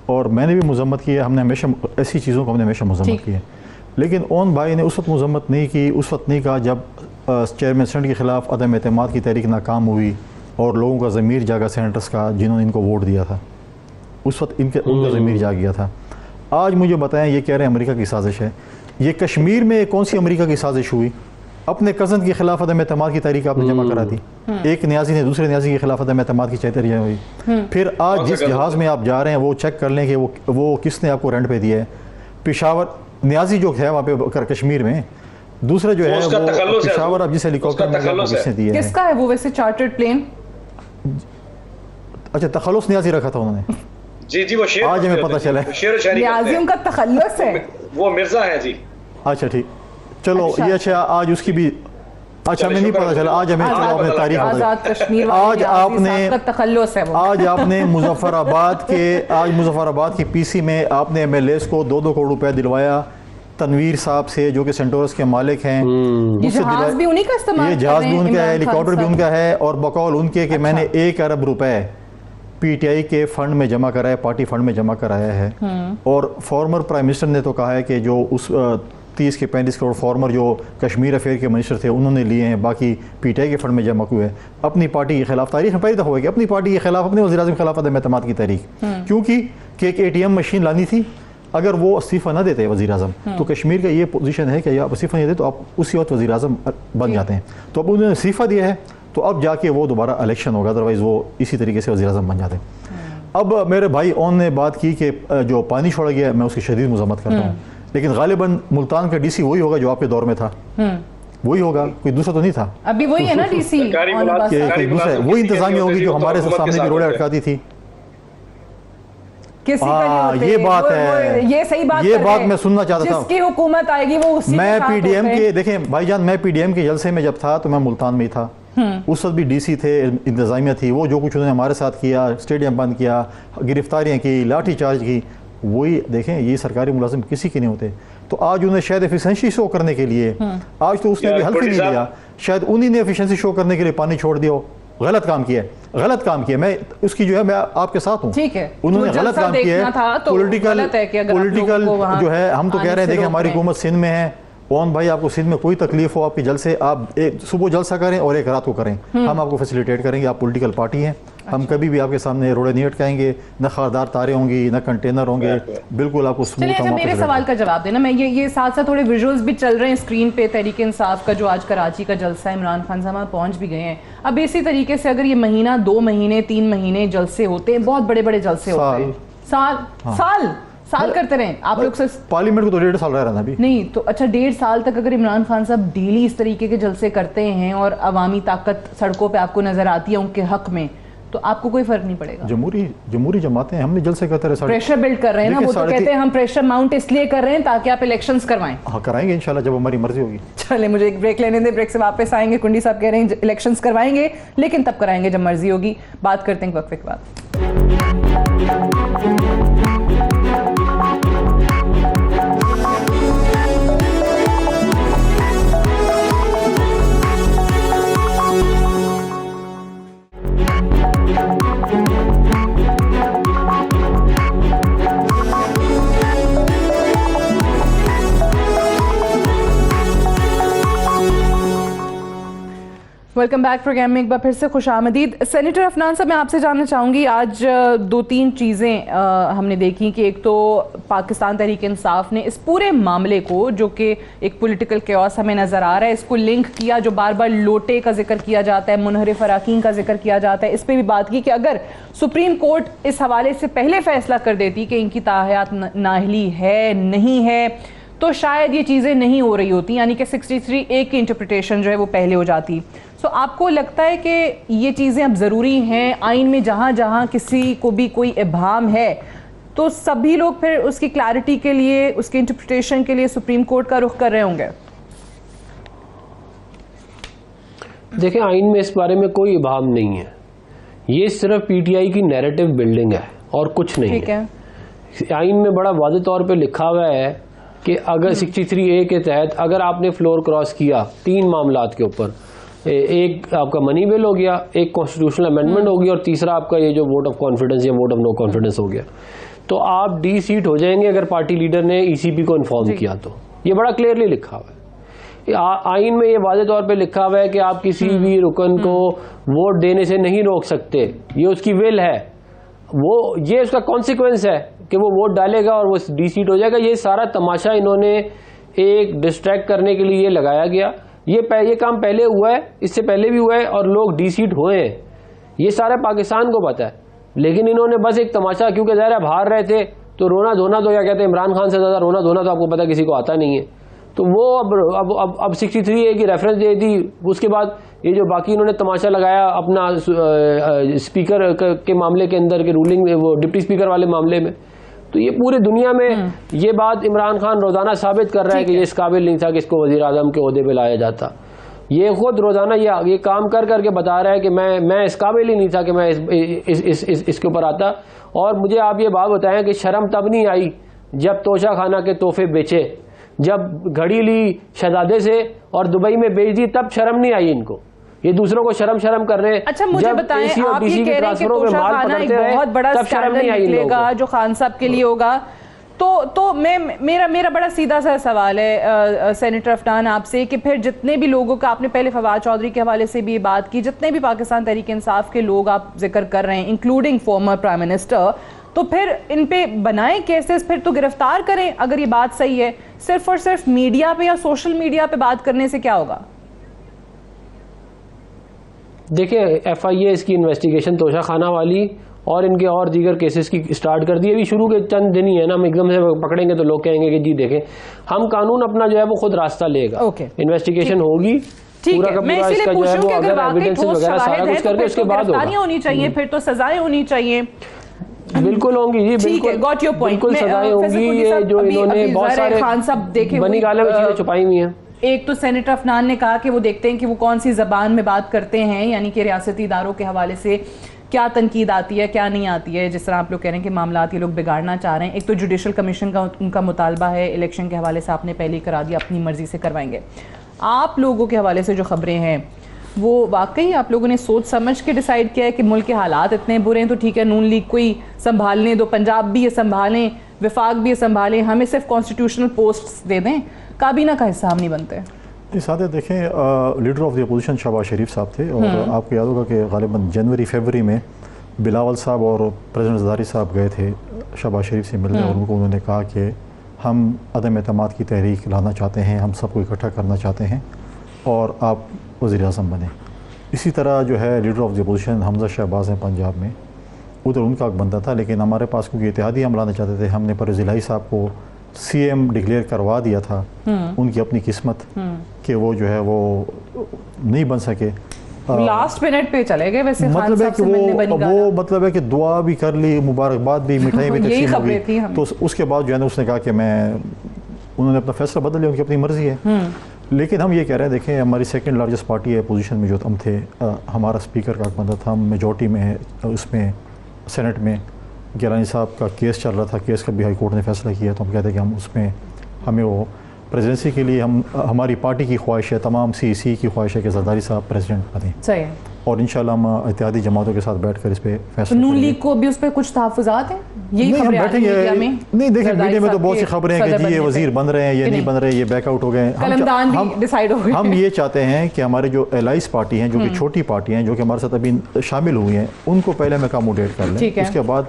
[SPEAKER 2] और मैंने भी मजम्मत की है, हमने हमेशा ऐसी चीज़ों को हमने हमेशा मजम्मत की है। लेकिन ओन भाई ने उस वक्त मजम्मत नहीं की, उस वक्त नहीं कहा जब चेयरमैन सेनेट के ख़िलाफ़ अदम एतमाद की तहरीक नाकाम हुई और लोगों का ज़मीर जागा सेनेटर्स का, जिन्होंने इनको वोट दिया था, उस वक्त उनका ज़मीर जाग गया था। आज मुझे बताएं, ये कह रहे हैं अमेरिका की साजिश है। ये कश्मीर में कौन सी अमेरिका की साजिश हुई? अपने कज़न के खिलाफ अदम एतमाद की तारीख आपने जमा करा दी, एक न्याजी ने दूसरे न्याजी के खिलाफ अदम एतमाद की चैतरियाँ हुई। फिर आज जिस जहाज़ में आप जा रहे हैं वो चेक कर लें कि वो किसने आपको रेंट पे दिया है। पेशावर न्याजी जो है वहाँ पे कश्मीर में, दूसरा जो है वो पेशावर, अब जिस हेलीकॉप्टर में किसने दिया है,
[SPEAKER 1] किसका है वो वैसे चार्टर्ड प्लेन?
[SPEAKER 2] अच्छा, तखल्लुस न्याजी रखा था उन्होंने।
[SPEAKER 4] जी जी, वो शेर,
[SPEAKER 2] आज हमें पता चला
[SPEAKER 1] न्याजी उनका तखल्लुस है,
[SPEAKER 4] वो मिर्जा है जी।
[SPEAKER 2] अच्छा ठीक, चलो ये अच्छा, आज उसकी भी अच्छा हमें नहीं पता चला। आज हमें आपने तारीख
[SPEAKER 1] आजाद कश्मीर,
[SPEAKER 2] आज आपने
[SPEAKER 1] तखल्लुस है वो।
[SPEAKER 2] आज आपने मुजफ्फराबाद की पीसी में आपने एमएलएस को 2-2 करोड़ रुपया दिलवाया तनवीर साहब से, जो कि सेंटोरस के मालिक हैं।
[SPEAKER 1] ये जहाज भी उन्हीं का इस्तेमाल,
[SPEAKER 2] ये जहाज भी उनका है, हेलीकॉप्टर भी उनका है, और बकौल उनके कि मैंने 1 अरब रुपए पीटीआई के फंड में जमा कराया, पार्टी फंड में जमा कराया है। और फॉर्मर प्राइम मिनिस्टर ने तो कहा है कि जो उस 30 के 35 करोड़ फॉर्मर जो कश्मीर अफेयर के मिनिस्टर थे उन्होंने लिए हैं, बाकी पीटीआई के फंड में जमा हुए हैं। अपनी पार्टी के खिलाफ तारीख में पहली दफ़ा हुआ कि अपनी पार्टी के खिलाफ, अपने वज़ीर आज़म के खिलाफ अदम एतमाद की तारीख, क्योंकि एक ATM मशीन लानी थी। अगर वो इस्तीफ़ा ना देते वज़ीर आज़म, तो कश्मीर का ये पोजीशन है कि आप इस्तीफ़ा नहीं देते तो आप उसी वक्त वज़ीर आज़म बन जाते हैं। तो अब उन्होंने इस्तीफ़ा दिया है, तो अब जाके वो दोबारा इलेक्शन होगा, अदरवाइज़ वो इसी तरीके से वज़ीर आज़म बन जाते हैं। अब मेरे भाई ओन ने बात की कि जो पानी छोड़ा गया, मैं उसकी शदीद मज़म्मत करता हूँ, लेकिन गालिबन मुल्तान का DC वही होगा जो आपके दौर में था, वही होगा, कोई दूसरा तो नहीं था।
[SPEAKER 1] अभी वही है ना DC,
[SPEAKER 2] वही इंतजामिया होगी जो हमारे सामने भी रोड़े अटकाती थी। ये बात है,
[SPEAKER 1] ये सही बात,
[SPEAKER 2] ये बात मैं सुनना चाहता था।
[SPEAKER 1] जिसकी हुकूमत आएगी वो उसी
[SPEAKER 2] मैं PDM के, देखें भाईजान, मैं PDM के जलसे में जब था तो मैं मुल्तान में ही था। उस वक्त भी DC थे, इंतजामिया थी, वो जो कुछ उन्होंने हमारे साथ किया, स्टेडियम बंद किया, गिरफ्तारियाँ की, लाठी चार्ज की, वही देखें, ये सरकारी मुलाजिम किसी के नहीं होते। तो आज उन्हें शायद एफिशिएंसी शो करने के लिए, आज तो उसने भी हल्फ ही नहीं लिया, शायद उन्हीं ने एफिशिएंसी शो करने के लिए पानी छोड़ दिया। गलत काम किया है, गलत काम किया, मैं उसकी जो है मैं आपके साथ हूँ,
[SPEAKER 1] ठीक है,
[SPEAKER 2] उन्होंने गलत काम किया है। पॉलिटिकल जो है, हम तो कह रहे हैं, देखिए हमारी हुकूमत सिंध में है, ओन भाई आपको सिंध में कोई तकलीफ हो, आपके जलसे, आप एक सुबह जलसा करें और एक रात को करें, हम आपको फैसिलिटेट करेंगे। आप पॉलिटिकल पार्टी हैं, हम कभी भी आपके सामने रोड़े नहीं अटकाएंगे, न खारदार तारे होंगी, न कंटेनर होंगे, बिल्कुल आपको स्मूथ।
[SPEAKER 1] मेरे सवाल का जवाब देना, मैं ये साथ साथ थोड़े विजुअल्स भी चल रहे हैं स्क्रीन पे, तहरीक इंसाफ का जो आज कराची का जलसा, इमरान खान साहब पहुंच भी गए हैं। अब इसी तरीके से अगर ये महीना, 2 महीने, 3 महीने जलसे होते हैं, बहुत बड़े बड़े जलसे होते हैं, साल करते रहे आप लोग से,
[SPEAKER 2] पार्लियामेंट को तो 1.5 साल रहा भी
[SPEAKER 1] नहीं, तो अच्छा 1.5 साल तक अगर इमरान खान साहब डेली इस तरीके के जलसे करते हैं और अवामी ताकत सड़कों पे आपको नजर आती है उनके हक में, तो आपको कोई फर्क नहीं पड़ेगा?
[SPEAKER 2] जमहूरी जमातें हमने जलसे करते रहे,
[SPEAKER 1] प्रेशर बिल्ड कर रहे हैं ना, वो तो कहते हैं हम प्रेशर माउंट इसलिए कर रहे हैं ताकि आप इलेक्शंस करवाएं।
[SPEAKER 2] हाँ, कराएंगे इंशाल्लाह जब हमारी मर्जी होगी।
[SPEAKER 1] चले, मुझे एक ब्रेक लेने दें, ब्रेक से वापस आएंगे। कुंडी साहब कह रहे हैं इलेक्शंस करवाएंगे, लेकिन तब कराएंगे जब मर्जी होगी। बात करते हैं वक्फे के बाद। वेलकम बैक प्रोग्राम में एक बार फिर से खुश आमदीद। सेनेटर अफनान साहब, मैं आपसे जानना चाहूँगी, आज 2-3 चीज़ें हमने देखी कि एक तो पाकिस्तान तहरीक इंसाफ ने इस पूरे मामले को, जो कि एक पॉलिटिकल केओस हमें नज़र आ रहा है, इसको लिंक किया, जो बार बार लोटे का जिक्र किया जाता है, मुनहरिफ अराकीन का जिक्र किया जाता है, इस पर भी बात की कि अगर सुप्रीम कोर्ट इस हवाले से पहले फैसला कर देती कि इनकी ताहयात नाअहली है नहीं है, तो शायद ये चीज़ें नहीं हो रही होती, यानी कि 63A की इंटरप्रिटेशन जो है वो पहले हो जाती। सो आपको लगता है कि ये चीज़ें अब ज़रूरी हैं आइन में, जहाँ जहाँ किसी को भी कोई इबाम है तो सभी लोग फिर उसकी क्लैरिटी के लिए, उसके इंटरप्रिटेशन के लिए सुप्रीम कोर्ट का रुख कर रहे होंगे?
[SPEAKER 3] देखें, आइन में इस बारे में कोई इबाहम नहीं है, ये सिर्फ पीटीआई की नैरेटिव बिल्डिंग है और कुछ नहीं है। आइन में बड़ा वाज़ेह तौर पे लिखा हुआ है कि अगर 63A के तहत अगर आपने फ्लोर क्रॉस किया 3 मामलात के ऊपर, एक आपका मनी बिल हो गया, एक कॉन्स्टिट्यूशनल अमेंडमेंट हो गया और तीसरा आपका ये जो वोट ऑफ कॉन्फिडेंस या वोट ऑफ नो कॉन्फिडेंस हो गया, तो आप डी सीट हो जाएंगे अगर पार्टी लीडर ने ईसीपी को इन्फॉर्म किया। तो ये बड़ा क्लियरली लिखा हुआ है आइन में, ये वाज़ेह तौर पे लिखा हुआ है कि आप किसी भी रुकन को वोट देने से नहीं रोक सकते, ये उसकी विल है, वो ये उसका कॉन्सिक्वेंस है कि वो वोट डालेगा और वो डी सीट हो जाएगा। ये सारा तमाशा इन्होंने एक डिस्ट्रैक्ट करने के लिए लगाया गया। ये काम पहले हुआ है, इससे पहले भी हुआ है और लोग डी सीट हुए हैं, ये सारा पाकिस्तान को पता है। लेकिन इन्होंने बस एक तमाशा, क्योंकि ज़ाहिर है हार रहे थे तो रोना धोना, तो क्या कहते हैं, इमरान खान से ज़्यादा रोना धोना तो आपको पता किसी को आता नहीं है। तो वो अब 63A की रेफरेंस दे दी, उसके बाद ये जो बाकी इन्होंने तमाशा लगाया अपना स्पीकर के मामले के अंदर के रूलिंग, वो डिप्टी स्पीकर वाले मामले में, तो ये पूरी दुनिया में ये बात इमरान खान रोजाना साबित कर रहा है कि ये इस काबिल नहीं था कि इसको वजीर आजम के ओहदे पे लाया जाता। ये खुद रोजाना ये काम कर करके बता रहा है कि मैं इस काबिल ही नहीं था कि मैं इसके ऊपर आता। और मुझे आप ये बात बताएं कि शर्म तब नहीं आई जब तोशा खाना के तोहफे बेचे, जब घड़ी ली शहजादे से और दुबई में बेच दी, तब शर्म नहीं आई इनको। ये दूसरों को शर्म कर रहे हैं।
[SPEAKER 1] अच्छा मुझे बताएं, आप ये कह रहे हैं कि तोशा खाना एक बहुत बड़ा स्कैंडल निकलेगा जो खान साहब के लिए होगा, तो मेरा बड़ा सीधा सा सवाल है सेनेटर अफनान आपसे कि फिर जितने भी लोगों का, आपने पहले फवाद चौधरी के हवाले से भी ये बात की, जितने भी पाकिस्तान तहरीक इंसाफ के लोग आप जिक्र कर रहे हैं इंक्लूडिंग फॉर्मर प्राइम मिनिस्टर, तो फिर इन पे बनाएं केसेस, फिर तो गिरफ्तार करें अगर ये बात सही है। सिर्फ और सिर्फ मीडिया पे या सोशल मीडिया पे बात करने से क्या होगा?
[SPEAKER 3] देखिए, FIA इसकी इन्वेस्टिगेशन तोशा खाना वाली और इनके और दीगर केसेस की स्टार्ट कर दी। अभी शुरू के चंद दिन ही है ना, हम एकदम से पकड़ेंगे तो लोग कहेंगे कि जी देखें, हम कानून अपना जो है वो खुद रास्ता लेगा। इन्वेस्टिगेशन होगी, पूरा का पूरा इसका जो है वो अगर एविडेंस वगैरह सारा कुछ करके उसके बाद
[SPEAKER 1] होनी चाहिए, फिर तो सजाएं होनी चाहिए।
[SPEAKER 3] बिल्कुल होंगी जी, बिल्कुल
[SPEAKER 1] गॉट योर पॉइंट,
[SPEAKER 3] बिल्कुल सजाएं होंगी। ये जो इन्होंने बहुत सारे
[SPEAKER 1] खान साहब देखे
[SPEAKER 3] बनी गाले में चीजें छुपाई हुई हैं।
[SPEAKER 1] एक तो सेनेटर अफनान ने कहा कि वो देखते हैं कि वो कौन सी जबान में बात करते हैं, यानी कि रियासती इदारों के हवाले से क्या तनकीद आती है क्या नहीं आती है। जिस तरह आप लोग कह रहे हैं कि मामलात ये लोग बिगाड़ना चाह रहे हैं, एक तो जुडिशल कमीशन का उनका मुतालबा है, इलेक्शन के हवाले से आपने पहले ही करा दिया, अपनी मर्जी से करवाएंगे। आप लोगों के हवाले से जो खबरें हैं वो वाकई आप लोगों ने सोच समझ के डिसाइड किया है कि मुल्क के हालात इतने बुरे हैं तो ठीक है, नून लीग को ही संभालने दो, पंजाब भी ये संभालें, विफाक भी ये संभालें, हमें सिर्फ कॉन्स्टिट्यूशनल पोस्ट दे दें, काबीना का हिस्सा हम नहीं बनते।
[SPEAKER 2] इस आते देखें, leader of the opposition Shehbaz Sharif साहब थे और आपको याद होगा कि गालिबन जनवरी-फरवरी में बिलावल साहब और प्रेसिडेंट ज़रदारी साहब गए थे शहबाज शरीफ से मिलने और उनको उन्होंने कहा कि हम अदम एतमाद की तहरीक लाना चाहते हैं, हम सबको इकट्ठा करना चाहते हैं और आप वज़ीर आज़म बने। इसी तरह जो है leader of the opposition Hamza Shahbaz हैं पंजाब में, उधर उनका एक बंदा था, लेकिन हमारे पास क्योंकि इत्तेहादी हम लाना चाहते थे, हमने परवेज़ इलाही साहब को CM डिक्लेयर करवा दिया था। उनकी अपनी किस्मत कि वो जो है वो नहीं बन सके,
[SPEAKER 1] लास्ट मिनट पे चले गए। वैसे
[SPEAKER 2] मतलब है कि वो मतलब है कि दुआ भी कर ली, मुबारकबाद भी, मिठाई भी तकसीम हो गई, तो उसके बाद जो है ना उसने कहा कि उन्होंने अपना फैसला बदल लिया, उनकी अपनी मर्जी है। लेकिन हम ये कह रहे हैं, देखें हमारी सेकंड लार्जेस्ट पार्टी है पोजीशन में जो हम थे, हमारा स्पीकर का बंदा था, हम मेजॉरिटी में है, उसमें सेनेट में गिलानी साहब का केस चल रहा था, केस का भी हाई कोर्ट ने फैसला किया, तो हम कहते हैं कि हम उसमें हमें वो प्रेसिडेंसी के लिए हमारी पार्टी की ख्वाहिश है, तमाम CEC की ख्वाहिश है कि ज़रदारी साहब प्रेसिडेंट बने।
[SPEAKER 1] सही है।
[SPEAKER 2] और इंशाल्लाह हम इत्तेहादी जमातों के साथ बैठकर इस पे फैसला
[SPEAKER 1] नून लीग को भी उस पर कुछ तहफ़्फ़ुज़ात हैं, यही खबरें आ रही हैं मीडिया में।
[SPEAKER 2] नहीं देखिए, मीडिया में तो बहुत सी खबरें हैं कि जी ये वजीर बन रहे हैं, ये नहीं बन रहे, ये बैकआउट हो गए, हम ये चाहते हैं कि हमारे जो एलाइज पार्टी हैं, जो कि छोटी पार्टी हैं, जो कि हमारे साथ अभी शामिल हुई हैं, उनको पहले हम अकोमोडेट कर लें, उसके बाद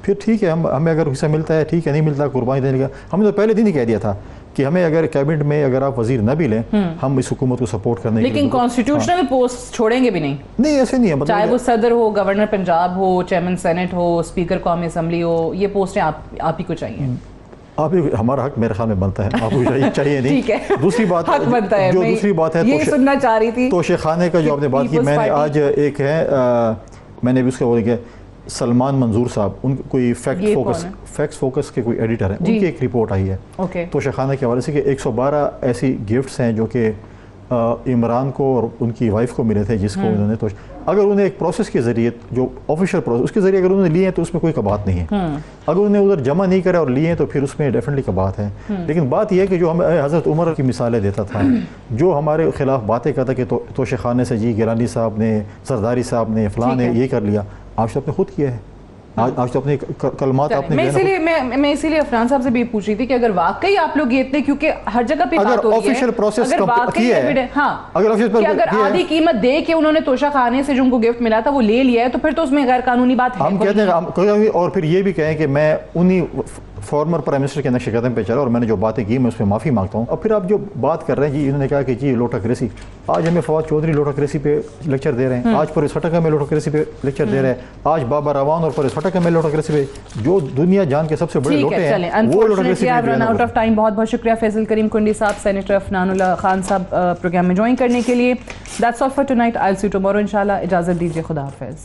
[SPEAKER 2] फिर ठीक है, हमें अगर हिस्सा मिलता है ठीक है, नहीं मिलता कुर्बानी देने का। हमने तो पहले दिन ही कह दिया था कि हमें अगर कैबिनेट में अगर आप वजीर न भी लें, हम इस हुकूमत को सपोर्ट करने के लिए।
[SPEAKER 1] लेकिन कॉन्स्टिट्यूशनल पोस्ट छोड़ेंगे भी नहीं?
[SPEAKER 2] नहीं, ऐसे नहीं है, मतलब
[SPEAKER 1] चाहे वो सदर हो, गवर्नर पंजाब हो, चेयरमैन सेनेट हो, स्पीकर कौमी असम्बली हो, ये पोस्टें आप ही को चाहिए।
[SPEAKER 2] आप ही, हमारा हक मेरे ख्याल में बनता है, आपको चाहिए नहीं।
[SPEAKER 1] ठीक है,
[SPEAKER 2] दूसरी बात
[SPEAKER 1] हक बनता है,
[SPEAKER 2] जो दूसरी बात है
[SPEAKER 1] ये सुनना चाह रही थी,
[SPEAKER 2] तोशे खाने का जो आपने बात की, मैंने आज एक है, मैंने भी उसका बोल गया सलमान मंजूर साहब, उन कोई फैक्ट फोकस के कोई एडिटर हैं, उनकी एक रिपोर्ट आई है तोशा खाना के हवाले से कि 112 ऐसी गिफ्ट्स हैं जो कि इमरान को और उनकी वाइफ को मिले थे, जिसको उन्होंने तो अगर उन्हें एक प्रोसेस के ज़रिए, जो ऑफिशियल प्रोसेस, उसके ज़रिए अगर उन्होंने लिए हैं तो उसमें कोई कबात नहीं है। अगर उन्हें उधर जमा नहीं करे और लिए हैं तो फिर उसमें डेफिनेटली कबात है। लेकिन बात यह है कि जो हम हज़रत उमर की मिसालें देता था, जो हमारे खिलाफ बातें करता कि तोशे खाने से जी गिलानी साहब ने, सरदारी साहब ने, फ़लाँ ने ये कर लिया, आज तो आपने खुद किया है। आज तो अपने कलमात आपने,
[SPEAKER 1] मैं इसीलिए अफरान साहब से भी पूछ रही थी कि अगर वाकई आप लोग ये इतने, क्योंकि हर जगह पे बात हो रही है,
[SPEAKER 2] ऑफिशियल प्रोसेस
[SPEAKER 1] अगर आधी कीमत दे के उन्होंने तोशा खाने से जो उनको गिफ्ट मिला था वो ले लिया है, तो फिर तो उसमें गैर कानूनी बात है।
[SPEAKER 2] हम कहते हैं और फिर ये भी कहें कि मैं उन्हीं फॉर्मर प्राइम मिनिस्टर के नक्शे कदम पे चला और मैंने जो बातें की मैं उस पर माफ़ी मांगता हूँ। और फिर आप जो बात कर रहे हैं जी, इन्होंने कहा कि जी लोटाक्रेसी, आज हमें फवाद चौधरी लोटाक्रेसी पे लेक्चर दे रहे हैं, आज परवेज़ खटक हमें लोटाक्रेसी पे लेक्चर दे रहे हैं, आज बाबा रवान और परवेज़ खटक हमें लोटाक्रेसी पे, जो दुनिया जान के सबसे बड़े लोटे हैं वो लोटाक्रेसी पे।
[SPEAKER 1] आउट ऑफ टाइम, बहुत बहुत शुक्रिया फैसल करीम कुंडी साहब, सेनेटर अफनानुल्लाह खान साहब प्रोग्राम में ज्वाइन करने के लिए। That's all for tonight, I will see you tomorrow इंशाल्लाह। इजाज़त दीजिए, खुदा हाफिज़।